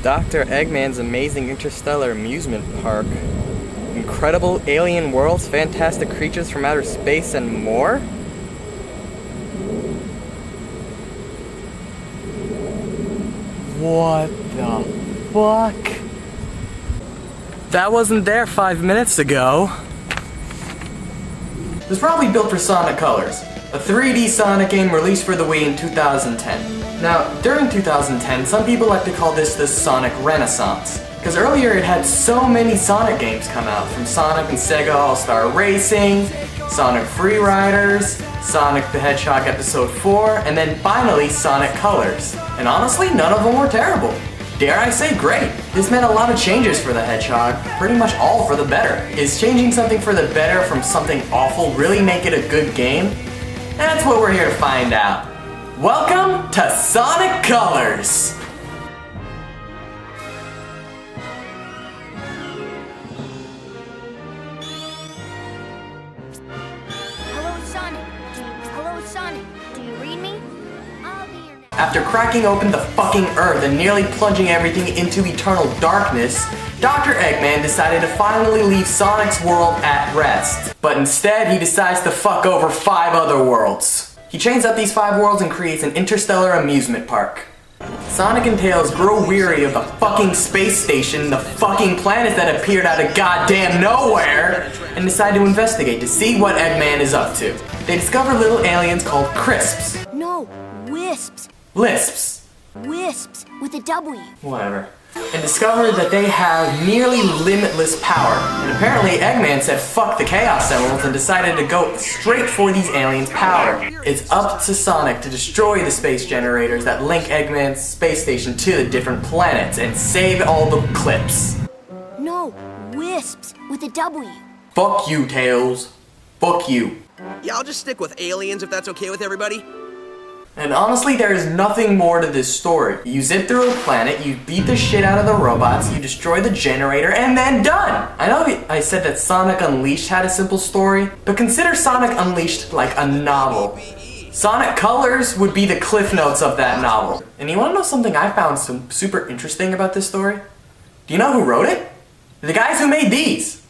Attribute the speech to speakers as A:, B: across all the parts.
A: Dr. Eggman's amazing interstellar amusement park. Incredible alien worlds, fantastic creatures from outer space, and more? What the fuck? That wasn't there 5 minutes ago. It was probably built for Sonic Colors, a 3D Sonic game released for the Wii in 2010. Now, during 2010, some people like to call this the Sonic Renaissance, because earlier it had so many Sonic games come out, from Sonic and Sega All-Star Racing, Sonic Freeriders, Sonic the Hedgehog Episode 4, and then finally Sonic Colors. And honestly, none of them were terrible. Dare I say great. This meant a lot of changes for the Hedgehog, pretty much all for the better. Is changing something for the better from something awful really make it a good game? That's what we're here to find out. Welcome to Sonic Colors!
B: Hello, Sonic. Hello, Sonic. Do you read me? I'll be your next.
A: After cracking open the fucking Earth and nearly plunging everything into eternal darkness, Dr. Eggman decided to finally leave Sonic's world at rest. But instead, he decides to fuck over 5 other worlds. He chains up these 5 worlds and creates an interstellar amusement park. Sonic and Tails grow weary of the fucking space station, the fucking planet that appeared out of goddamn nowhere, and decide to investigate to see what Eggman is up to. They discover little aliens called Crisps.
B: No, Wisps.
A: Lisps.
B: Wisps with a W.
A: Whatever. And discovered that they have nearly limitless power. And apparently Eggman said fuck the Chaos Emeralds and decided to go straight for these aliens' power. It's up to Sonic to destroy the space generators that link Eggman's space station to the different planets and save all the clips.
B: No, Wisps with a W.
A: Fuck you, Tails. Fuck you.
C: Yeah, I'll just stick with aliens if that's okay with everybody.
A: And honestly, there is nothing more to this story. You zip through a planet, you beat the shit out of the robots, you destroy the generator, and then done! I know I said that Sonic Unleashed had a simple story, but consider Sonic Unleashed like a novel. Sonic Colors would be the cliff notes of that novel. And you wanna know something I found super interesting about this story? Do you know who wrote it? The guys who made these!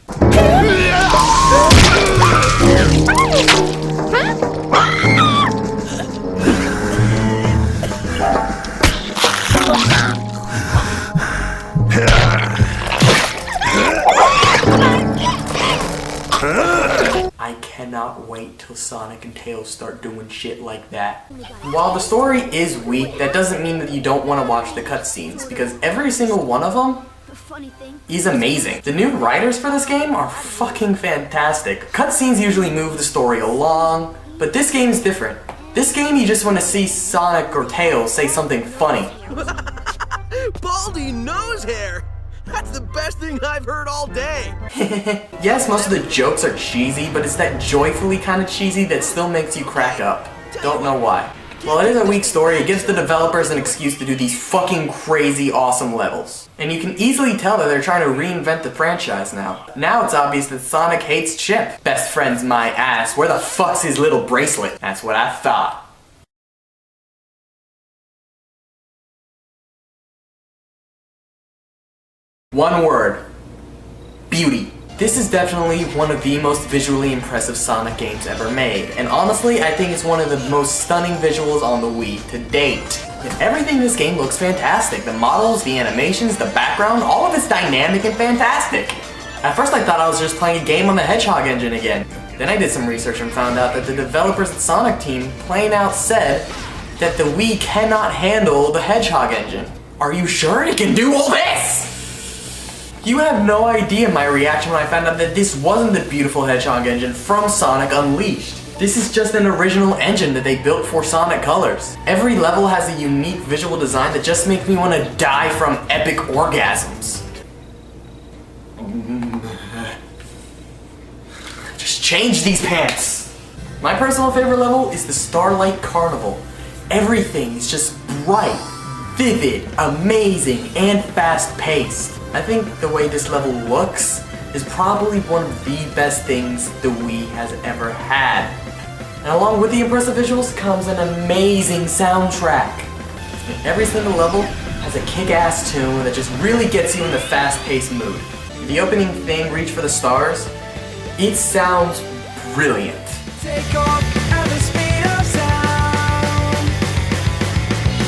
A: I cannot wait till Sonic and Tails start doing shit like that. While the story is weak, that doesn't mean that you don't want to watch the cutscenes, because every single one of them is amazing. The new writers for this game are fucking fantastic. Cutscenes usually move the story along, but this game is different. This game you just want to see Sonic or Tails say something funny.
C: Baldy nose hair! That's the best thing I've heard all day!
A: Yes, most of the jokes are cheesy, but it's that joyfully kind of cheesy that still makes you crack up. Don't know why. While it is a weak story, it gives the developers an excuse to do these fucking crazy awesome levels. And you can easily tell that they're trying to reinvent the franchise now. Now it's obvious that Sonic hates Chip. Best friend's my ass. Where the fuck's his little bracelet? That's what I thought. One word. Beauty. This is definitely one of the most visually impressive Sonic games ever made, and honestly, I think it's one of the most stunning visuals on the Wii to date. And everything in this game looks fantastic. The models, the animations, the background, all of it's dynamic and fantastic. At first I thought I was just playing a game on the Hedgehog engine again. Then I did some research and found out that the developers at Sonic Team plain out said that the Wii cannot handle the Hedgehog engine. Are you sure it can do all this? You have no idea my reaction when I found out that this wasn't the beautiful Hedgehog engine from Sonic Unleashed. This is just an original engine that they built for Sonic Colors. Every level has a unique visual design that just makes me want to die from epic orgasms. Just change these pants! My personal favorite level is the Starlight Carnival. Everything is just bright, vivid, amazing, and fast-paced. I think the way this level looks is probably one of the best things the Wii has ever had. And along with the impressive visuals comes an amazing soundtrack. And every single level has has a kick-ass tune that just really gets you in the fast-paced mood. The opening thing, Reach for the Stars, it sounds brilliant.
C: Take off at the speed of sound.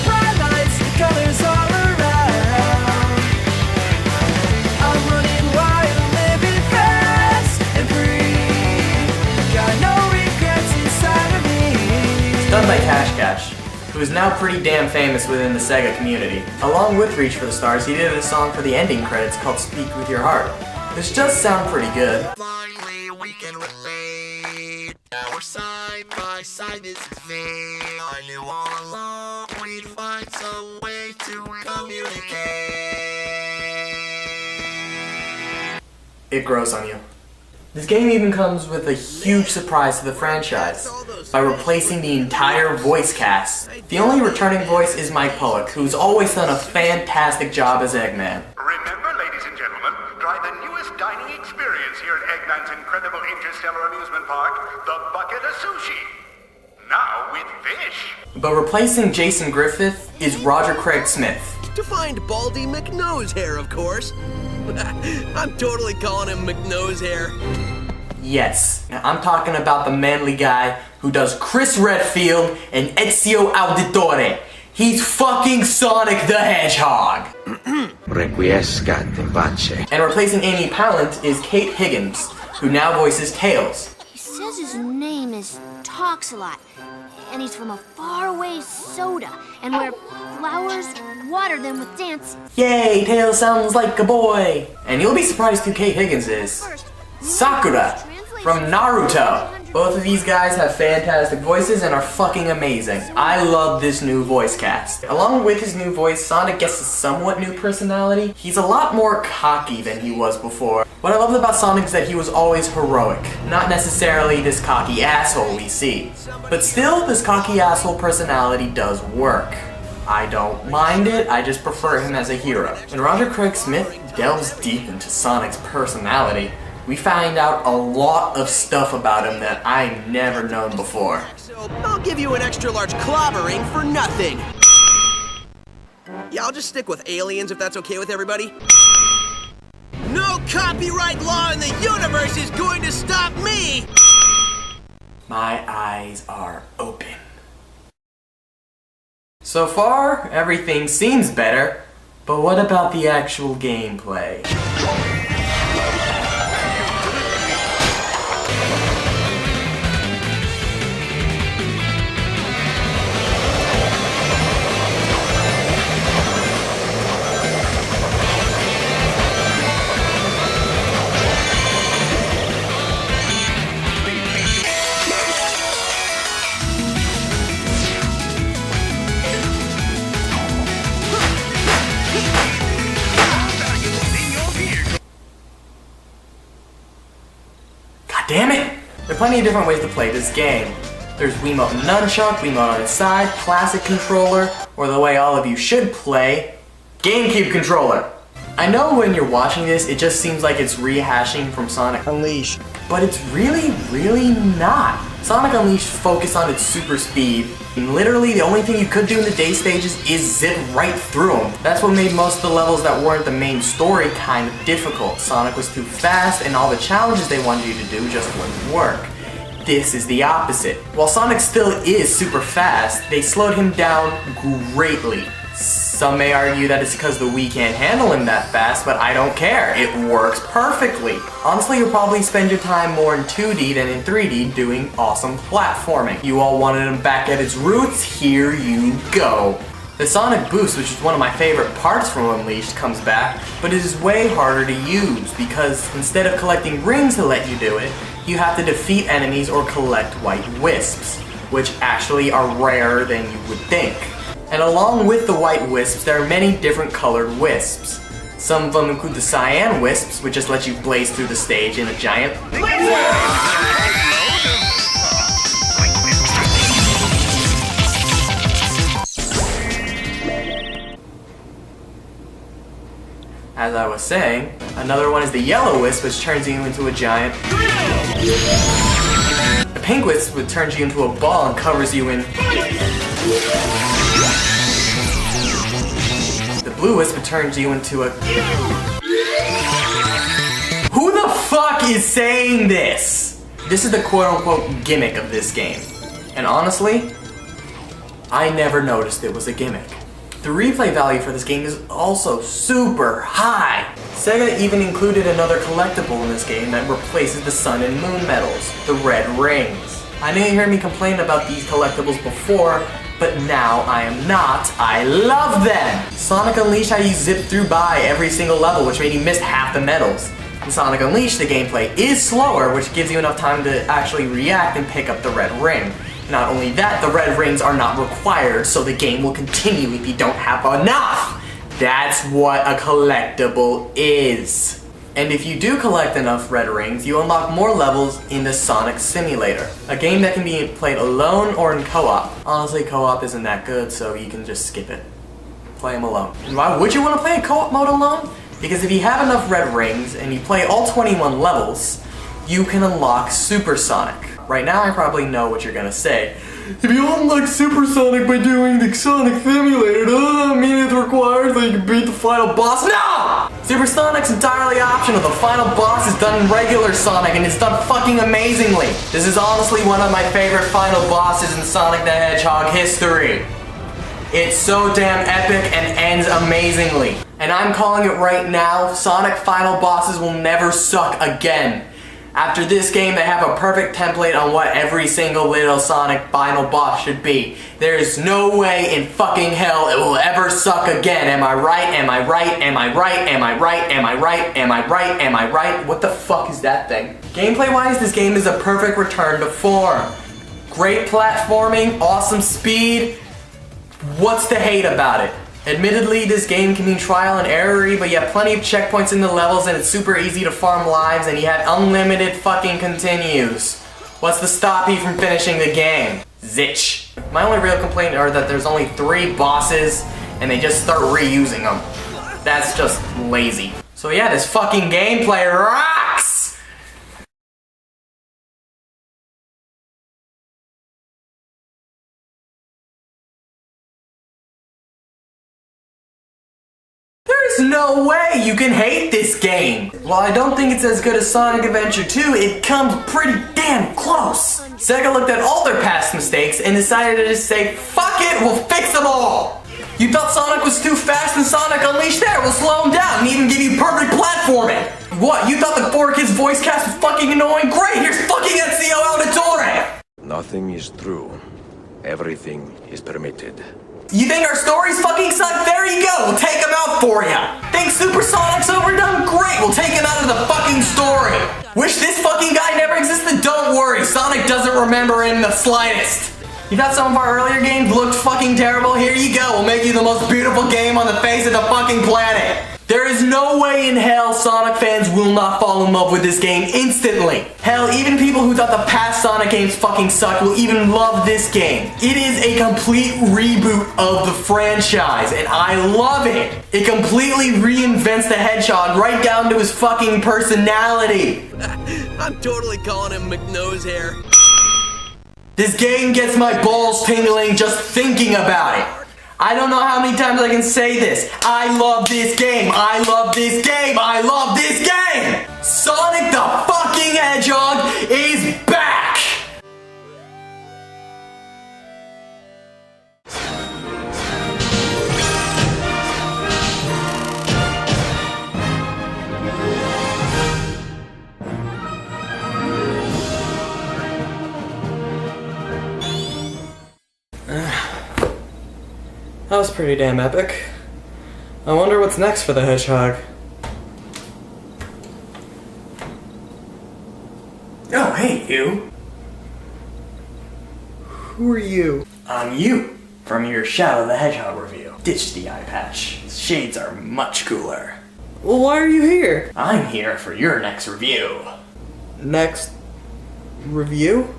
C: Bright lights, colors all around. I'm running wild, living fast and free. Got no regrets inside of me.
A: It's done by Cash, who is now pretty damn famous within the Sega community. Along with Reach for the Stars, he did a song for the ending credits called Speak With Your Heart, which does sound pretty good.
D: Finally, we can relate. Now we're side by side, this is me. I knew all along we'd find some way to communicate.
A: It grows on you. This game even comes with a huge surprise to the franchise by replacing the entire voice cast. The only returning voice is Mike Pollock, who's always done a fantastic job as Eggman.
E: Remember, ladies and gentlemen, try the newest dining experience here at Eggman's incredible interstellar amusement park, the bucket of sushi. Now with fish.
A: But replacing Jason Griffith is Roger Craig Smith.
C: To find Baldy McNosehair, of course. I'm totally calling him McNosehair.
A: Yes, now I'm talking about the manly guy who does Chris Redfield and Ezio Auditore. He's fucking Sonic the Hedgehog.
F: Requiescat in pace.
A: And replacing Amy Pallant is Kate Higgins, who now voices Tails.
B: He says his name is Talks a Lot, and he's from a faraway soda, and where flowers water them with dancing.
A: Yay, Tails sounds like a boy. And you'll be surprised who Kate Higgins is. Sakura from Naruto. Both of these guys have fantastic voices and are fucking amazing. I love this new voice cast. Along with his new voice, Sonic gets a somewhat new personality. He's a lot more cocky than he was before. What I loved about Sonic is that he was always heroic, not necessarily this cocky asshole we see. But still, this cocky asshole personality does work. I don't mind it, I just prefer him as a hero. When Roger Craig Smith delves deep into Sonic's personality, we find out a lot of stuff about him that I've never known before.
C: So I'll give you an extra large clobbering for nothing. Yeah, I'll just stick with aliens if that's okay with everybody. No copyright law in the universe is going to stop me!
A: My eyes are open. So far, everything seems better, but what about the actual gameplay? Damn it! There are plenty of different ways to play this game. There's Wiimote and Nunchuck, Wiimote on its side, classic controller, or the way all of you should play, GameCube controller. I know when you're watching this, it just seems like it's rehashing from Sonic Unleashed, but it's really not. Sonic Unleashed focused on its super speed, and literally the only thing you could do in the day stages is zip right through them. That's what made most of the levels that weren't the main story kind of difficult. Sonic was too fast, and all the challenges they wanted you to do just wouldn't work. This is the opposite. While Sonic still is super fast, they slowed him down greatly. Some may argue that it's because the Wii can't handle him that fast, but I don't care. It works perfectly. Honestly, you'll probably spend your time more in 2D than in 3D doing awesome platforming. You all wanted him back at its roots, here you go. The Sonic Boost, which is one of my favorite parts from Unleashed, comes back, but it is way harder to use because instead of collecting rings to let you do it, you have to defeat enemies or collect white wisps, which actually are rarer than you would think. And along with the white wisps, there are many different colored wisps. Some of them include the cyan wisps, which just let you blaze through the stage in a giant As I was saying, another one is the yellow wisp, which turns you into a giant. The pink wisp, which turns you into a ball and covers you in. The Wisp turns you into a... Who the fuck is saying this? This is the quote-unquote gimmick of this game. And honestly, I never noticed it was a gimmick. The replay value for this game is also super high. Sega even included another collectible in this game that replaces the Sun and Moon medals, the red rings. I know you heard me complain about these collectibles before, but now I am not. I love them! Sonic Unleashed had you zip through by every single level, which made you miss half the medals. In Sonic Unleashed, the gameplay is slower, which gives you enough time to actually react and pick up the red ring. Not only that, the red rings are not required, so the game will continue if you don't have enough! That's what a collectible is. And if you do collect enough red rings, you unlock more levels in the Sonic Simulator, a game that can be played alone or in co-op. Honestly, co-op isn't that good, so you can just skip it. Play them alone. And why would you want to play a co-op mode alone? Because if you have enough red rings and you play all 21 levels, you can unlock Super Sonic. Right now, I probably know what you're gonna say. If you unlock Super Sonic by doing the Sonic Simulator, doesn't that mean it's required so you can beat the final boss? No! Super Sonic's entirely optional. The final boss is done in regular Sonic and it's done fucking amazingly. This is honestly one of my favorite final bosses in Sonic the Hedgehog history. It's so damn epic and ends amazingly. And I'm calling it right now, Sonic final bosses will never suck again. After this game, they have a perfect template on what every single little Sonic final boss should be. There's no way in fucking hell it will ever suck again. Am I right? Am I right? Am I right? Am I right? Am I right? Am I right? Am I right? What the fuck is that thing? Gameplay-wise, this game is a perfect return to form. Great platforming, awesome speed. What's to hate about it? Admittedly, this game can be trial and error-y, but you have plenty of checkpoints in the levels and it's super easy to farm lives and you have unlimited fucking continues. What's to stop you from finishing the game? Zitch. My only real complaint are that there's only 3 bosses and they just start reusing them. That's just lazy. So yeah, this fucking gameplay rocks! There's no way you can hate this game! While I don't think it's as good as Sonic Adventure 2, it comes pretty damn close! Sega looked at all their past mistakes and decided to just say, fuck it, we'll fix them all! You thought Sonic was too fast and Sonic Unleashed there will slow him down and even give you perfect platforming! What, you thought the 4Kids voice cast was fucking annoying? Great, here's fucking Ezio Auditore!
F: Nothing is true. Everything is permitted.
A: You think our stories fucking suck? There you go, we'll take them out for ya. Think Super Sonic's overdone? Great, we'll take him out of the fucking story. Wish this fucking guy never existed? Don't worry, Sonic doesn't remember in the slightest. You thought some of our earlier games looked fucking terrible? Here you go, we'll make you the most beautiful game on the face of the fucking planet. There is no way in hell Sonic fans will not fall in love with this game instantly. Hell, even people who thought the past Sonic games fucking sucked will even love this game. It is a complete reboot of the franchise, and I love it. It completely reinvents the Hedgehog right down to his fucking personality.
C: I'm totally calling him McNosehair.
A: This game gets my balls tingling just thinking about it. I don't know how many times I can say this. I love this game. I love this game. I love this game. Sonic the fucking Hedgehog is back. That was pretty damn epic. I wonder what's next for the Hedgehog. Oh, hey, you. Who are you? I'm you, from your Shadow the Hedgehog review. Ditch the eye patch. Shades are much cooler. Well, why are you here? I'm here for your next review. Next review?